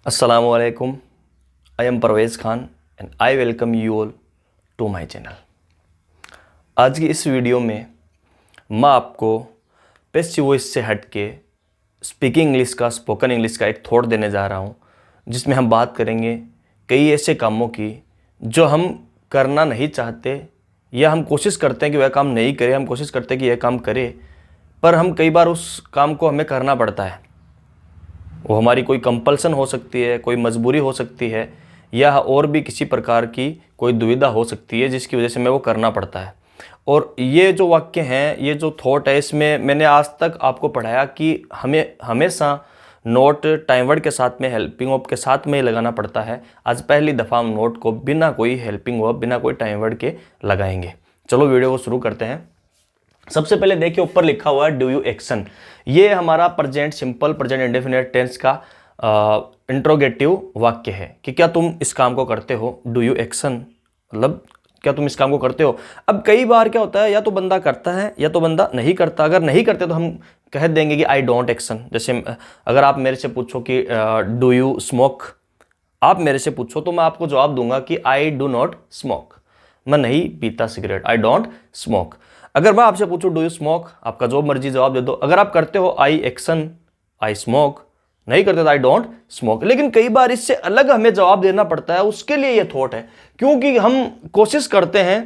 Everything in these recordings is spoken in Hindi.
Assalamualaikum. I am Parvez Khan and I welcome you all to my channel. आज की इस वीडियो में मैं आपको पैसिव वॉइस से हट के स्पीकिंग इंग्लिश का, स्पोकन इंग्लिश का एक थॉट देने जा रहा हूँ, जिसमें हम बात करेंगे कई ऐसे कामों की जो हम करना नहीं चाहते या हम कोशिश करते हैं कि वह काम नहीं करें, हम कोशिश करते हैं कि यह काम करे, पर हम कई बार उस काम को हमें करना पड़ता है। वो हमारी कोई कंपल्सन हो सकती है, कोई मजबूरी हो सकती है, या और भी किसी प्रकार की कोई दुविधा हो सकती है जिसकी वजह से हमें वो करना पड़ता है। और ये जो वाक्य हैं, ये जो थॉट है, इसमें मैंने आज तक आपको पढ़ाया कि हमें हमेशा नोट टाइम वर्ड के साथ में, हेल्पिंग वर्ब के साथ में ही लगाना पड़ता है। आज पहली दफ़ा हम नोट को बिना कोई हेल्पिंग वर्ब, बिना कोई टाइम वर्ड के लगाएंगे। चलो वीडियो को शुरू करते हैं। सबसे पहले देखिए, ऊपर लिखा हुआ है डू यू एक्शन। ये हमारा present simple, present indefinite tense का इंट्रोगेटिव वाक्य है कि क्या तुम इस काम को करते हो। डू यू एक्शन मतलब क्या तुम इस काम को करते हो। अब कई बार क्या होता है, या तो बंदा करता है या तो बंदा नहीं करता। अगर नहीं करते तो हम कह देंगे कि आई डोंट एक्शन। जैसे अगर आप मेरे से पूछो कि डू यू स्मोक, आप मेरे से पूछो तो मैं आपको जवाब दूंगा कि आई डू नॉट स्मोक, मैं नहीं पीता सिगरेट, आई डोंट स्मोक। अगर मैं आपसे पूछूं डू यू स्मोक, आपका जो मर्जी जवाब दे दो। अगर आप करते हो आई एक्शन, आई स्मोक, नहीं करते तो आई डोंट स्मोक। लेकिन कई बार इससे अलग हमें जवाब देना पड़ता है, उसके लिए ये थॉट है, क्योंकि हम कोशिश करते हैं,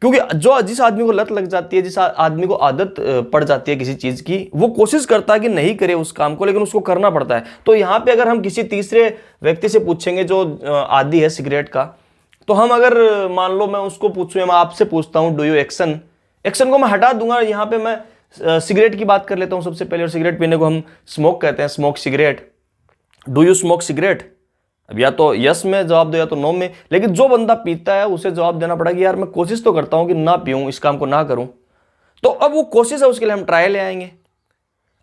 क्योंकि जिस आदमी को लत लग जाती है, जिस आदमी को आदत पड़ जाती है किसी चीज की, वो कोशिश करता है कि नहीं करे उस काम को, लेकिन उसको करना पड़ता है। तो यहाँ पे अगर हम किसी तीसरे व्यक्ति से पूछेंगे जो आदी है सिगरेट का, तो हम अगर मान लो मैं उसको पूछूं, मैं आपसे पूछता हूं डू यू एक्शन, एक्शन को मैं हटा दूंगा, यहाँ पे मैं सिगरेट की बात कर लेता हूं सबसे पहले। और सिगरेट पीने को हम स्मोक कहते हैं, smoke cigarette. Do you smoke cigarette, अब या तो यस में जवाब दो या तो नो में। लेकिन जो बंदा पीता है उसे जवाब देना पड़ेगा कि यार मैं कोशिश तो करता हूं कि ना पीऊं, इस काम को ना करूं। तो अब वो कोशिश है, उसके लिए हम ट्राई ले आएंगे।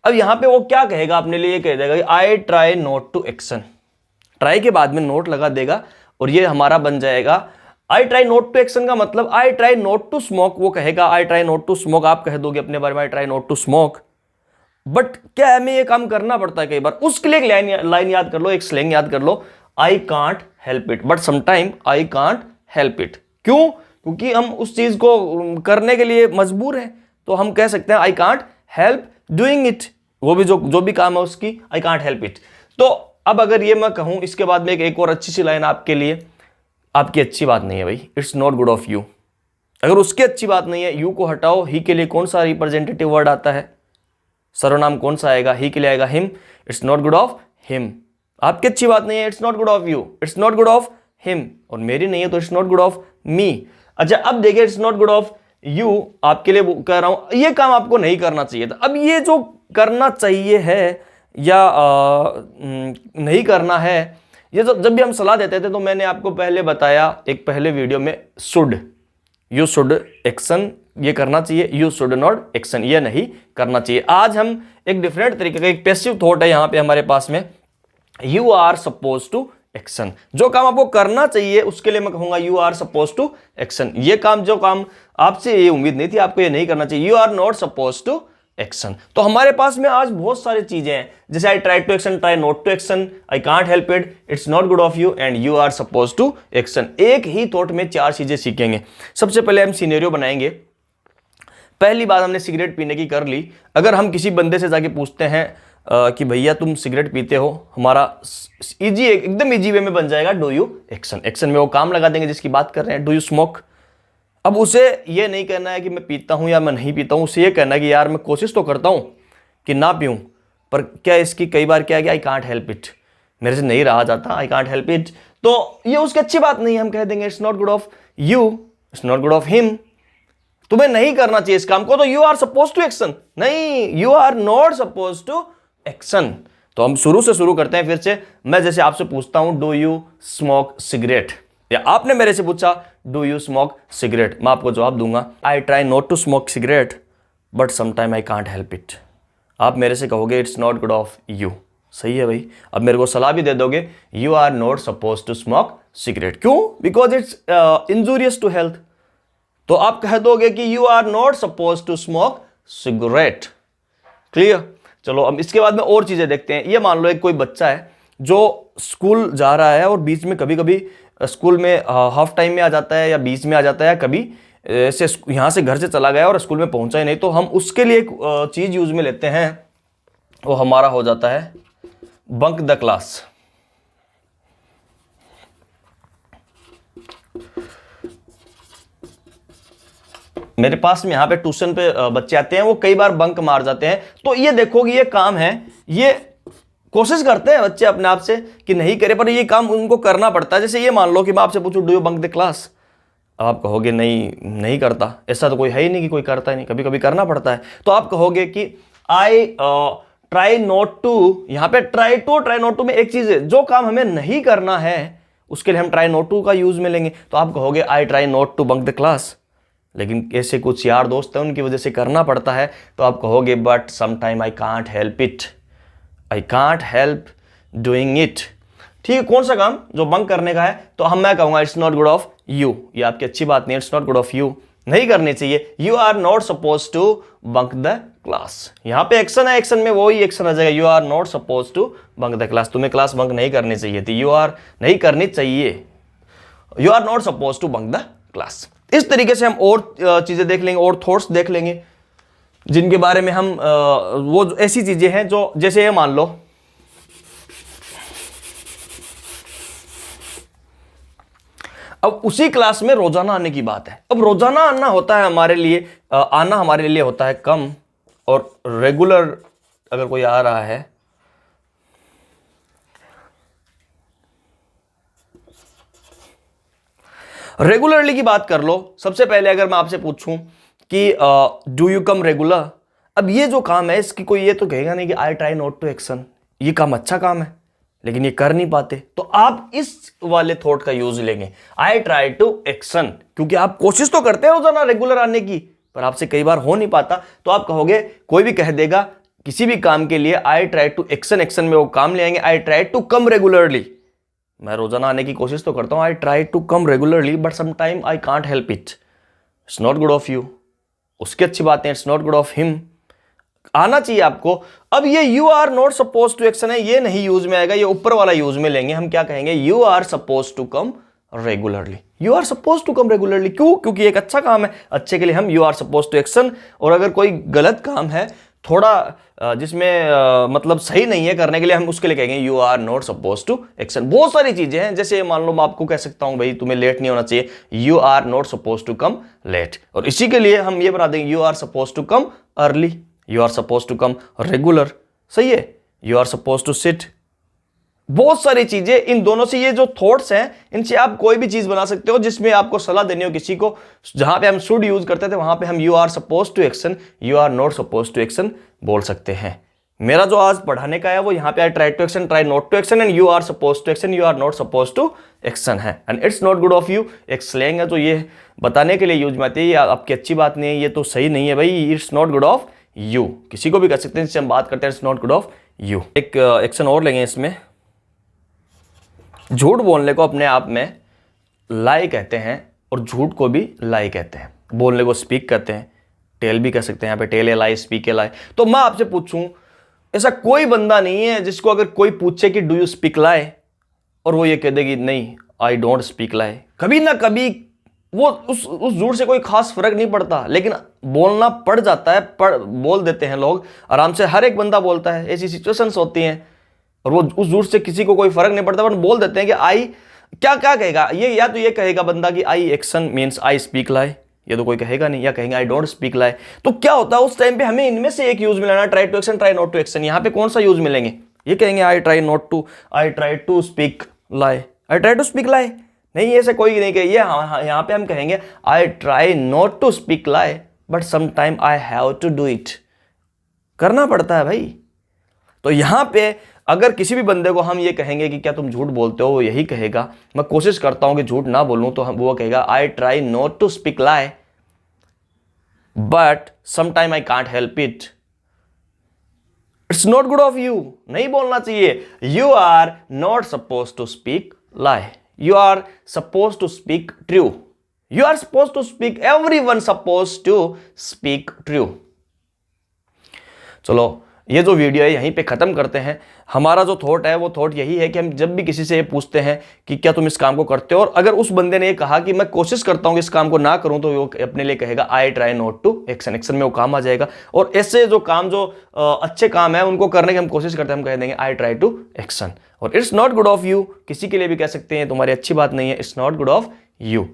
अब यहां पे वो क्या कहेगा अपने लिए, ये कह देगा कि I try not to action. Try के बाद में नोट लगा देगा और ये हमारा बन जाएगा I try not to action का मतलब I try not to smoke. वो कहेगा I try not to smoke, आप कह दोगे अपने बारे में I try not to smoke. But क्या हमें ये काम करना पड़ता है कई बार। उसके लिए एक लाइन याद कर लो, एक स्लैंग याद कर लो, I can't help it but sometime I can't help it. क्यों? क्योंकि हम उस चीज को करने के लिए मजबूर हैं, तो हम कह सकते हैं I can't help doing it. वो भी जो भी काम है उसकी, आई कांट हेल्प इट। तो अब अगर ये मैं कहूं, इसके बाद में एक और अच्छी सी लाइन आपके लिए, आपकी अच्छी बात नहीं है भाई, it's not good of you. अगर उसकी अच्छी बात नहीं है, यू को हटाओ, ही के लिए कौन सा रिप्रेजेंटेटिव वर्ड आता है, सर्वनाम कौन सा आएगा, ही के लिए आएगा him. It's not good of him. आपकी अच्छी बात नहीं है, it's not good of you, it's not good of him. और मेरी नहीं है तो it's not good of me. अच्छा, अब देखिए, it's not good of you आपके लिए कह रहा हूं, ये काम आपको नहीं करना चाहिए था। अब ये जो करना चाहिए है या नहीं करना है, ये जब भी हम सलाह देते थे तो मैंने आपको पहले बताया एक पहले वीडियो में, शुड, यू शुड एक्शन, ये करना चाहिए, यू शुड नॉट एक्शन, ये नहीं करना चाहिए। आज हम एक डिफरेंट तरीके का, एक पैसिव थॉट है यहां पे हमारे पास में, you are suppose to action. जो काम आपको करना चाहिए उसके लिए मैं कहूंगा you are suppose to action. ये काम, जो काम आपसे ये उम्मीद नहीं थी, आपको ये नहीं करना चाहिए, you are not suppose to action. तो हमारे पास में आज बहुत सारी चीजें हैं, जैसे आई try to action, try not to action, I can't help it, it's not good of you and you are suppose to action. एक ही थॉट में चार चीजें सीखेंगे। सबसे पहले हम सिनेरियो बनाएंगे। पहली बात हमने सिगरेट पीने की कर ली। अगर हम किसी बंदे से जाके पूछते हैं कि भैया तुम सिगरेट पीते हो, हमारा इजी, एकदम इजी वे में बन जाएगा डू यू एक्शन। एक्शन में वो काम लगा देंगे जिसकी बात कर रहे हैं, डू यू स्मोक। अब उसे ये नहीं कहना है कि मैं पीता हूं या मैं नहीं पीता हूं, उसे ये कहना है कि यार मैं कोशिश तो करता हूं कि ना पीऊं, पर क्या इसकी कई बार क्या है कि आई कांट हेल्प इट, मेरे से नहीं रहा जाता, आई कांट हेल्प इट। तो ये उसकी अच्छी बात नहीं है, हम कह देंगे it's not good of you, it's not good of him. तुम्हें नहीं करना चाहिए इस काम को, तो you are suppose to action, नहीं, you are not suppose to action. तो हम शुरू से शुरू करते हैं फिर से। मैं जैसे आपसे पूछता हूं डू यू स्मोक सिगरेट, या आपने मेरे से पूछा डू यू स्मोक सिगरेट, मैं आपको जवाब दूंगा आई try not to smoke cigarette but sometime I can't help it. आप मेरे से कहोगे it's not good of you, सही है भाई। अब मेरे को सलाह भी दे दोगे, you are not suppose to smoke cigarette. क्यों? Because it's injurious to health. तो आप कह दोगे कि you are not suppose to smoke cigarette. Clear? चलो अब इसके बाद में और चीजें देखते हैं। ये मान लो एक कोई बच्चा है, जो स्कूल जा रहा है और बीच में कभी कभी स्कूल में हाफ टाइम में आ जाता है या बीच में आ जाता है, कभी ऐसे यहाँ से घर से चला गया और स्कूल में पहुंचा ही नहीं, तो हम उसके लिए एक चीज़ यूज में लेते हैं, वो हमारा हो जाता है बंक द क्लास। मेरे पास में यहाँ पे ट्यूशन पे बच्चे आते हैं, वो कई बार बंक मार जाते हैं, तो ये देखो कि ये काम है, ये कोशिश करते हैं बच्चे अपने आप से कि नहीं करे, पर ये काम उनको करना पड़ता है। जैसे ये मान लो कि मैं आपसे पूछूं do you bunk the class, अब आप कहोगे नहीं, नहीं करता, ऐसा तो कोई है ही नहीं कि कोई करता ही नहीं, कभी कभी करना पड़ता है। तो आप कहोगे कि आई ट्राई नॉट टू, यहाँ पे try to try not to में एक चीज है, जो काम हमें नहीं करना है उसके लिए हम ट्राई नॉट टू का यूज में लेंगे। तो आप कहोगे I try not to bunk the class, लेकिन ऐसे कुछ यार दोस्त हैं उनकी वजह से करना पड़ता है, तो आप कहोगे but sometime I can't help it, I can't help doing it. ठीक है, कौन सा काम जो बंक करने का है, तो मैं कहूंगा it's not good of you, ये आपकी अच्छी बात नहीं है, it's not good of you, नहीं करनी चाहिए। You are not suppose to bunk the class, यहां पे एक्शन है, एक्शन में वही एक्शन आ जाएगा, you are not suppose to bunk the class, तुम्हें क्लास बंक नहीं करनी चाहिए थी, यू आर नहीं करनी चाहिए, you are not suppose to bunk the class. इस तरीके से हम और चीजें देख लेंगे और थॉट्स देख लेंगे जिनके बारे में हम वो ऐसी चीजें हैं जो, जैसे ये मान लो अब उसी क्लास में रोजाना आने की बात है। अब रोजाना आना होता है हमारे लिए, आना हमारे लिए होता है कम, और रेगुलर अगर कोई आ रहा है, रेगुलरली की बात कर लो। सबसे पहले अगर मैं आपसे पूछूं कि डू यू कम रेगुलर, अब ये जो काम है इसकी कोई ये तो कहेगा नहीं कि I try not to action, ये काम अच्छा काम है लेकिन ये कर नहीं पाते, तो आप इस वाले थॉट का यूज लेंगे, आई ट्राई टू एक्शन, क्योंकि आप कोशिश तो करते हैं रोजाना रेगुलर आने की, पर आपसे कई बार हो नहीं पाता, तो आप कहोगे, कोई भी कह देगा किसी भी काम के लिए आई ट्राई टू एक्शन, एक्शन में वो काम ले आएंगे, आई ट्राई टू कम रेगुलरली, मैं रोजाना आने की कोशिश तो करता हूं, आई try to come regularly but sometime I can't help it, it's not good of you, उसकी अच्छी बात है, it's not good of him, आना चाहिए आपको। अब ये you are not suppose to action है, ये नहीं यूज में आएगा, ये ऊपर वाला यूज में लेंगे, हम क्या कहेंगे, you are suppose to come regularly, you are suppose to come regularly, क्यों, क्योंकि एक अच्छा काम है, अच्छे के लिए हम you are suppose to action, और अगर कोई गलत काम है थोड़ा जिसमें मतलब सही नहीं है करने के लिए, हम उसके लिए कहेंगे you are not suppose to action. बहुत सारी चीजें हैं, जैसे मान लो मैं आपको कह सकता हूं भाई तुम्हें लेट नहीं होना चाहिए, you are not suppose to come late, और इसी के लिए हम ये बना देंगे you are suppose to come early, you are suppose to come regular, सही है, you are suppose to sit. बहुत सारी चीजें, इन दोनों से ये जो थॉट्स हैं इनसे आप कोई भी चीज बना सकते हो जिसमें आपको सलाह देनी हो किसी को, जहां पे हम शुड यूज करते थे वहां पे हम you are suppose to action, you are not suppose to action बोल सकते हैं। मेरा जो आज पढ़ाने का है वो यहाँ पे I try to action, try not to action, and you are suppose to action, you are not suppose to action है, and it's not good of you एक स्लैंग है जो ये बताने के लिए यूज में आती है, ये आपकी अच्छी बात नहीं है, ये तो सही नहीं है भाई, it's not good of you, किसी को भी कह सकते हैं जिससे हम बात करते हैं, it's not good of you. एक एक्शन और लेंगे इसमें, झूठ बोलने को अपने आप में लाई कहते हैं और झूठ को भी लाई कहते हैं, बोलने को स्पीक कहते हैं, टेल भी कह सकते हैं, यहाँ पे टेल ए लाई, स्पीक ए लाई। तो मैं आपसे पूछूं, ऐसा कोई बंदा नहीं है जिसको अगर कोई पूछे कि डू यू स्पीक लाई, और वो ये कह देगी नहीं आई डोंट स्पीक लाई, कभी ना कभी वो उस झूठ से कोई खास फर्क नहीं पड़ता, लेकिन बोलना पड़ जाता है, बोल देते हैं लोग आराम से, हर एक बंदा बोलता है, ऐसी सिचुएशंस होती हैं, और वो उस झूठ से किसी को कोई फर्क नहीं पड़ता, पर बोल देते हैं कि आई क्या क्या कहेगा ये, या तो ये कहेगा बंदा कि आई एक्शन मीन्स आई स्पीक लाई, ये तो कोई कहेगा नहीं, या कहेंगे आई डोंट स्पीक लाई। तो क्या होता है उस टाइम पे हमें इनमें से एक यूज मिलाना, try to action, try not to action. यहाँ पे कौन सा यूज मिलेंगे, ये कहेंगे I try not to, I try to speak lie, I try to speak lie, नहीं ऐसे कोई नहीं कहे, यहाँ पे हम कहेंगे I try not to speak lie but sometime I have to do it, करना पड़ता है भाई। तो यहां पे अगर किसी भी बंदे को हम ये कहेंगे कि क्या तुम झूठ बोलते हो, वो यही कहेगा मैं कोशिश करता हूं कि झूठ ना बोलूं, तो वो कहेगा I try not to speak lie but sometime I can't help it, it's not good of you, नहीं बोलना चाहिए, you are not suppose to speak lie, you are supposed to speak true, you are supposed to speak, everyone supposed to speak true। चलो ये जो वीडियो है यहीं पे ख़त्म करते हैं। हमारा जो थॉट है वो थॉट यही है कि हम जब भी किसी से ये पूछते हैं कि क्या तुम इस काम को करते हो, और अगर उस बंदे ने ये कहा कि मैं कोशिश करता हूँ कि इस काम को ना करूँ, तो वो अपने लिए कहेगा I try not to action. Action में वो काम आ जाएगा। और ऐसे जो काम जो अच्छे काम है उनको करने की हम कोशिश करते हैं, हम कह देंगे आई ट्राई टू एक्शन। और it's not good of you, किसी के लिए भी कह सकते हैं तुम्हारी अच्छी बात नहीं है, it's not good of you.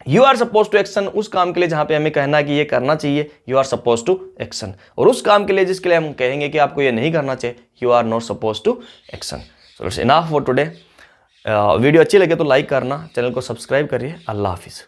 You are suppose to action, उस काम के लिए जहां पे हमें कहना है कि ये करना चाहिए, you are suppose to action. और उस काम के लिए जिसके लिए हम कहेंगे कि आपको ये नहीं करना चाहिए, you are not suppose to action. So it's enough for today. Video अच्छी लगे तो लाइक करना, चैनल को सब्सक्राइब करिए। अल्लाह हाफिज़।